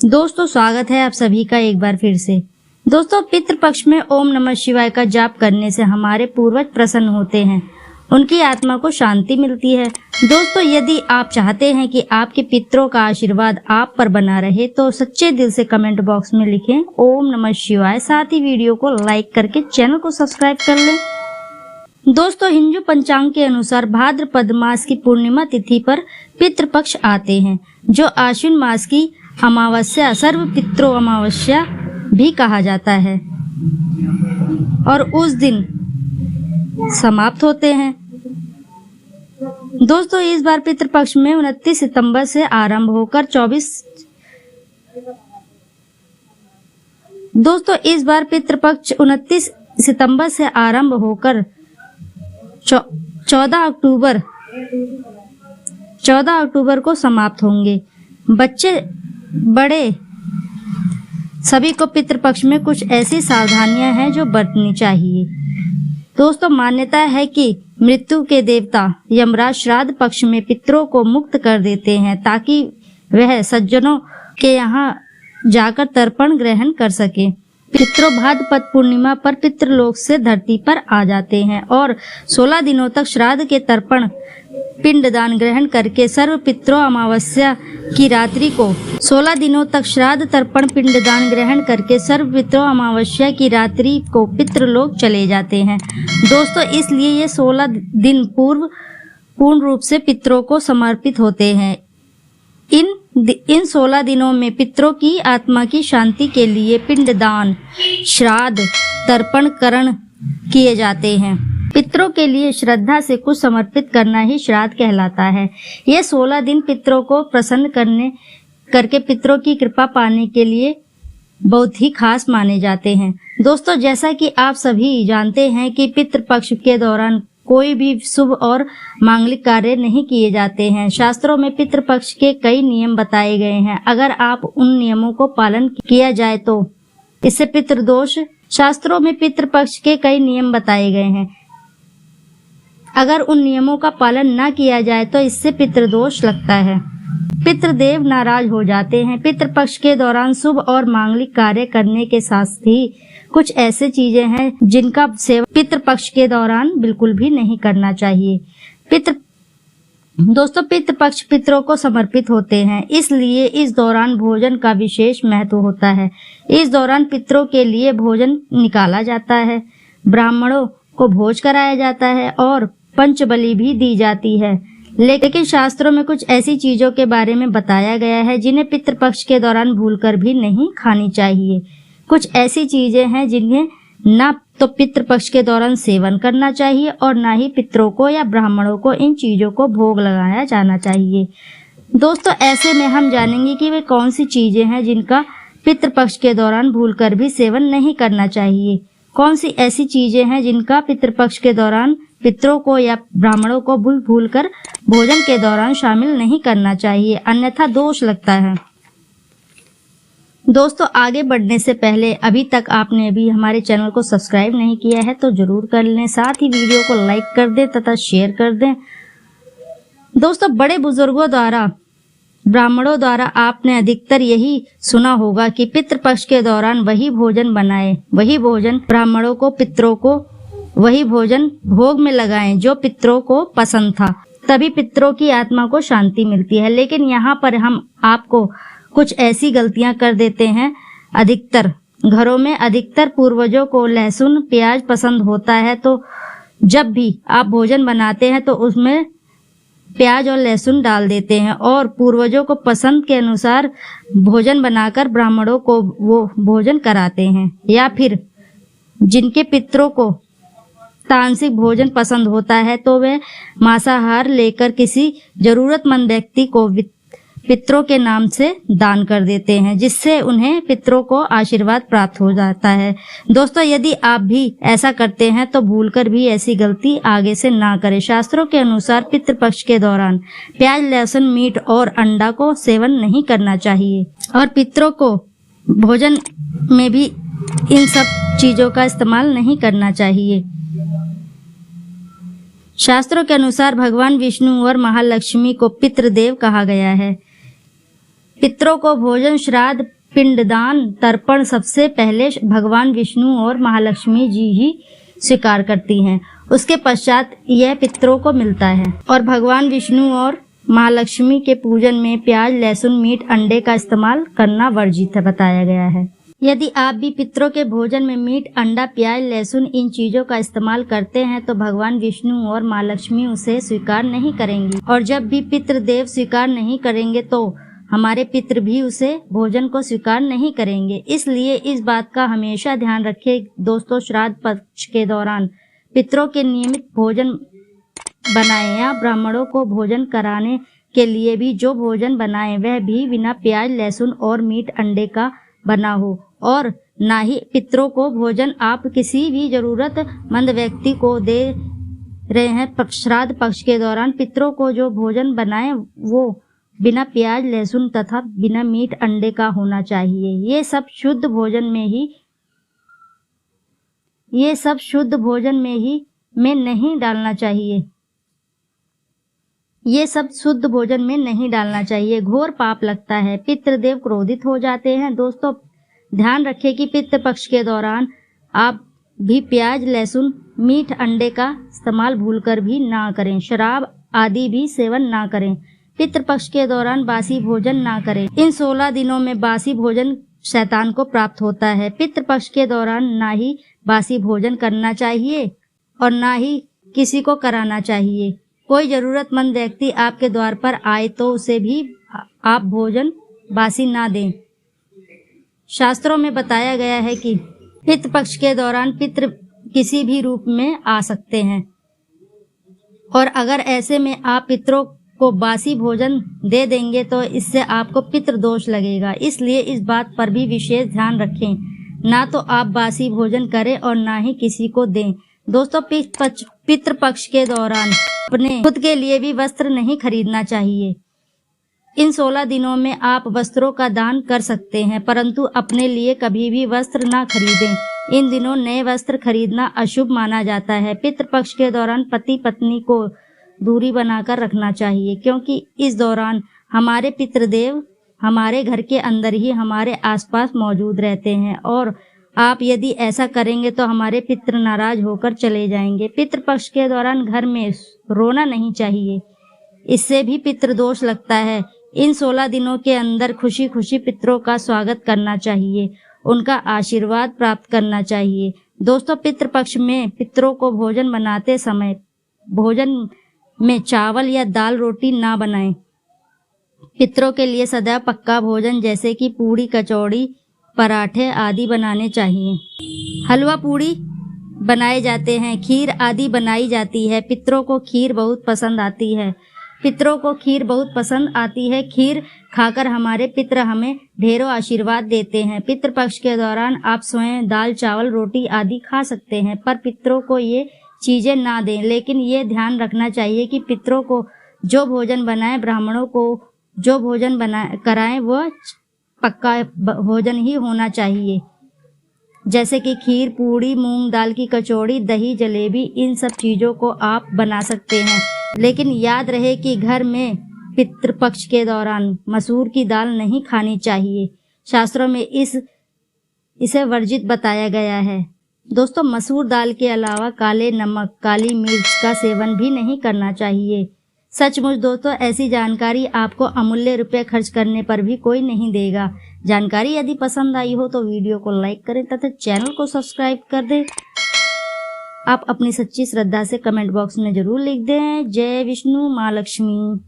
दोस्तों स्वागत है आप सभी का एक बार फिर से। दोस्तों पितृपक्ष में ओम नमः शिवाय का जाप करने से हमारे पूर्वज प्रसन्न होते हैं, उनकी आत्मा को शांति मिलती है। दोस्तों यदि आप चाहते हैं कि आपके पितरों का आशीर्वाद आप पर बना रहे तो सच्चे दिल से कमेंट बॉक्स में लिखें ओम नमः शिवाय, साथ ही वीडियो को लाइक करके चैनल को सब्सक्राइब कर लें। दोस्तों हिंदू पंचांग के अनुसार भाद्रपद मास की पूर्णिमा तिथि पर पितृपक्ष आते हैं, जो आश्विन मास की अमावस्या सर्व पितरो अमावस्या भी कहा जाता है और उस दिन समाप्त होते हैं। दोस्तों इस बार पितृपक्ष में 29 सितंबर से आरंभ होकर 24 दोस्तों इस बार पितृपक्ष 29 सितंबर से आरंभ होकर 14 अक्टूबर को समाप्त होंगे। बच्चे बड़े सभी को पितृपक्ष में कुछ ऐसी सावधानियां हैं जो बरतनी चाहिए। दोस्तों मान्यता है कि मृत्यु के देवता यमराज श्राद्ध पक्ष में पितरों को मुक्त कर देते हैं ताकि वह सज्जनों के यहाँ जाकर तर्पण ग्रहण कर सके। पितरों भाद्रपद पूर्णिमा पर पितृलोक से धरती पर आ जाते हैं और 16 दिनों तक श्राद्ध के तर्पण पिंडदान ग्रहण करके सर्व पितरों अमावस्या की रात्रि को 16 दिनों तक श्राद्ध तर्पण पिंडदान ग्रहण करके सर्व पितरों अमावस्या की रात्रि को पितृलोक चले जाते हैं। दोस्तों इसलिए ये 16 दिन पूर्ण रूप से पितरों को समर्पित होते हैं। इन 16 दिनों में पितरों की आत्मा की शांति के लिए पिंडदान श्राद्ध तर्पण करण किए जाते हैं। पितरों के लिए श्रद्धा से कुछ समर्पित करना ही श्राद्ध कहलाता है। ये 16 दिन पितरों को प्रसन्न करके पितरों की कृपा पाने के लिए बहुत ही खास माने जाते हैं। दोस्तों जैसा कि आप सभी जानते हैं कि पितृपक्ष के दौरान कोई भी शुभ और मांगलिक कार्य नहीं किए जाते हैं। शास्त्रों में पितृपक्ष के कई नियम बताए गए हैं। अगर आप उन नियमों को पालन किया जाए तो इससे पितृदोष शास्त्रों में पितृपक्ष के कई नियम बताए गए हैं। अगर उन नियमों का पालन न किया जाए तो इससे पितृदोष लगता है। पितृदेव नाराज हो जाते हैं। पितृपक्ष के दौरान शुभ और मांगलिक कार्य करने के साथ ही कुछ ऐसे चीजें हैं जिनका सेवन पितृपक्ष के दौरान बिल्कुल भी नहीं करना चाहिए। दोस्तों पितृपक्ष पितरों को समर्पित होते हैं, इसलिए इस दौरान भोजन का विशेष महत्व होता है। इस दौरान पितरों के लिए भोजन निकाला जाता है, ब्राह्मणों को भोज कराया जाता है और पंचबलि भी दी जाती है। लेकिन शास्त्रों में कुछ ऐसी चीजों के बारे में बताया गया है जिन्हें पितृपक्ष के दौरान भूलकर भी नहीं खानी चाहिए। कुछ ऐसी चीजें हैं जिन्हें ना तो पितृपक्ष के दौरान सेवन करना चाहिए और ना ही पितरों को या ब्राह्मणों को इन चीजों को भोग लगाया जाना चाहिए। दोस्तों ऐसे में हम जानेंगे कि वे कौन सी चीजें हैं जिनका पितृपक्ष के दौरान भूलकर भी सेवन नहीं करना चाहिए। कौन सी ऐसी चीजें हैं जिनका पितृपक्ष के दौरान पितरों को या ब्राह्मणों को भूल कर भोजन के दौरान शामिल नहीं करना चाहिए, अन्यथा दोष लगता है। दोस्तों आगे बढ़ने से पहले अभी तक आपने भी हमारे चैनल को सब्सक्राइब नहीं किया है तो जरूर कर लें, साथ ही वीडियो को लाइक कर दें तथा शेयर कर दें। दोस्तों बड़े बुजुर्गों द्वारा ब्राह्मणों द्वारा आपने अधिकतर यही सुना होगा कि पितृपक्ष के दौरान वही भोजन बनाएं, वही भोजन ब्राह्मणों को पितरों को वही भोजन भोग में लगाएं जो पितरों को पसंद था, तभी पितरों की आत्मा को शांति मिलती है। लेकिन यहाँ पर हम आपको कुछ ऐसी गलतियां कर देते हैं। अधिकतर घरों में अधिकतर पूर्वजों को लहसुन प्याज पसंद होता है, तो जब भी आप भोजन बनाते हैं तो उसमें प्याज और लहसुन डाल देते हैं और पूर्वजों को पसंद के अनुसार भोजन बनाकर ब्राह्मणों को वो भोजन कराते हैं। या फिर जिनके पितरों को तामसिक भोजन पसंद होता है तो वे मांसाहार लेकर किसी जरूरतमंद व्यक्ति को पितरों के नाम से दान कर देते हैं, जिससे उन्हें पितरों को आशीर्वाद प्राप्त हो जाता है। दोस्तों यदि आप भी ऐसा करते हैं तो भूलकर भी ऐसी गलती आगे से ना करें। शास्त्रों के अनुसार पितृपक्ष के दौरान प्याज लहसुन मीट और अंडा को सेवन नहीं करना चाहिए और पितरों को भोजन में भी इन सब चीजों का इस्तेमाल नहीं करना चाहिए। शास्त्रों के अनुसार भगवान विष्णु और महालक्ष्मी को पितृदेव कहा गया है। पितरों को भोजन, श्राद्ध, पिंडदान, तर्पण सबसे पहले भगवान विष्णु और महालक्ष्मी जी ही स्वीकार करती हैं। उसके पश्चात यह पितरों को मिलता है। और भगवान विष्णु और महालक्ष्मी के पूजन में प्याज, लहसुन, मीट, अंडे का इस्तेमाल करना वर्जित है, बताया गया है। यदि आप भी पितरों के भोजन में मीट, अंडा, प्याज, लहसुन इन चीजों का इस्तेमाल करते हैं तो भगवान विष्णु और माँ लक्ष्मी उसे स्वीकार नहीं करेंगी। और जब भी पितृदेव स्वीकार नहीं करेंगे तो हमारे पितृ भी उसे भोजन को स्वीकार नहीं करेंगे। इसलिए इस बात का हमेशा ध्यान रखें दोस्तों, श्राद्ध पक्ष के दौरान पितरों के नियमित भोजन बनाएं या ब्राह्मणों को भोजन कराने के लिए भी जो भोजन बनाएं वह भी बिना प्याज, लहसुन और मीट, अंडे का बना हो। और ना ही पितरों को भोजन आप किसी भी जरूरतमंद व्यक्ति को दे रहे हैं। श्राद्ध पक्ष के दौरान पितरों को जो भोजन बनाएं वो बिना प्याज, लहसुन तथा बिना मीट, अंडे का होना चाहिए। ये सब शुद्ध भोजन में नहीं डालना चाहिए। ये सब शुद्ध भोजन में नहीं डालना चाहिए, घोर पाप लगता है। पितृदेव क्रोधित हो जाते हैं। दोस्तों ध्यान रखें कि पितृ पक्ष के दौरान आप भी प्याज, लहसुन, मीट, अंडे का इस्तेमाल भूलकर भी ना करें। शराब आदि भी सेवन ना करें। पितृपक्ष के दौरान बासी भोजन ना करें। इन 16 दिनों में बासी भोजन शैतान को प्राप्त होता है। पितृपक्ष के दौरान ना ही बासी भोजन करना चाहिए और ना ही किसी को कराना चाहिए। कोई जरूरतमंद व्यक्ति आपके द्वार पर आए तो उसे भी आप भोजन बासी ना दें। शास्त्रों में बताया गया है कि पितृपक्ष के दौरान पितृ किसी भी रूप में आ सकते हैं और अगर ऐसे में आप पितरों को बासी भोजन दे देंगे तो इससे आपको पितृ दोष लगेगा। इसलिए इस बात पर भी विशेष ध्यान रखें, ना तो आप बासी भोजन करें और ना ही किसी को दें। दोस्तों पितृपक्ष के दौरान अपने खुद के लिए भी वस्त्र नहीं खरीदना चाहिए। इन 16 दिनों में आप वस्त्रों का दान कर सकते हैं परंतु अपने लिए कभी भी वस्त्र ना खरीदें। इन दिनों नए वस्त्र खरीदना अशुभ माना जाता है। पितृपक्ष के दौरान पति पत्नी को दूरी बनाकर रखना चाहिए क्योंकि इस दौरान हमारे पितृदेव हमारे घर के अंदर ही हमारे आसपास मौजूद रहते हैं और आप यदि ऐसा करेंगे तो हमारे पितृ नाराज होकर चले जाएंगे। पितृपक्ष के दौरान घर में रोना नहीं चाहिए, इससे भी पितृदोष लगता है। इन 16 दिनों के अंदर खुशी खुशी पितरों का स्वागत करना चाहिए, उनका आशीर्वाद प्राप्त करना चाहिए। दोस्तों पितृपक्ष में पितरों को भोजन बनाते समय भोजन में चावल या दाल रोटी ना बनाएं। पितरों के लिए सदैव पक्का भोजन जैसे कि पूड़ी, कचौड़ी, पराठे आदि बनाने चाहिए। हलवा पूड़ी बनाए जाते हैं, खीर आदि बनाई जाती है। पितरों को खीर बहुत पसंद आती है। खीर खाकर हमारे पितृ हमें ढेरों आशीर्वाद देते हैं। पितृपक्ष के दौरान आप स्वयं दाल, चावल, रोटी आदि खा सकते हैं पर पितरों को ये चीजें ना दें। लेकिन ये ध्यान रखना चाहिए कि पितरों को जो भोजन बनाएं, ब्राह्मणों को जो भोजन कराएं वह पक्का भोजन ही होना चाहिए, जैसे कि खीर, पूड़ी, मूंग दाल की कचौड़ी, दही, जलेबी, इन सब चीज़ों को आप बना सकते हैं। लेकिन याद रहे कि घर में पितृपक्ष के दौरान मसूर की दाल नहीं खानी चाहिए। शास्त्रों में इसे वर्जित बताया गया है। दोस्तों मसूर दाल के अलावा काले नमक, काली मिर्च का सेवन भी नहीं करना चाहिए। सचमुच दोस्तों ऐसी जानकारी आपको अमूल्य रुपए खर्च करने पर भी कोई नहीं देगा। जानकारी यदि पसंद आई हो तो वीडियो को लाइक करें तथा चैनल को सब्सक्राइब कर दें। आप अपनी सच्ची श्रद्धा से कमेंट बॉक्स में जरूर लिख दें। जय विष्णु माँ लक्ष्मी।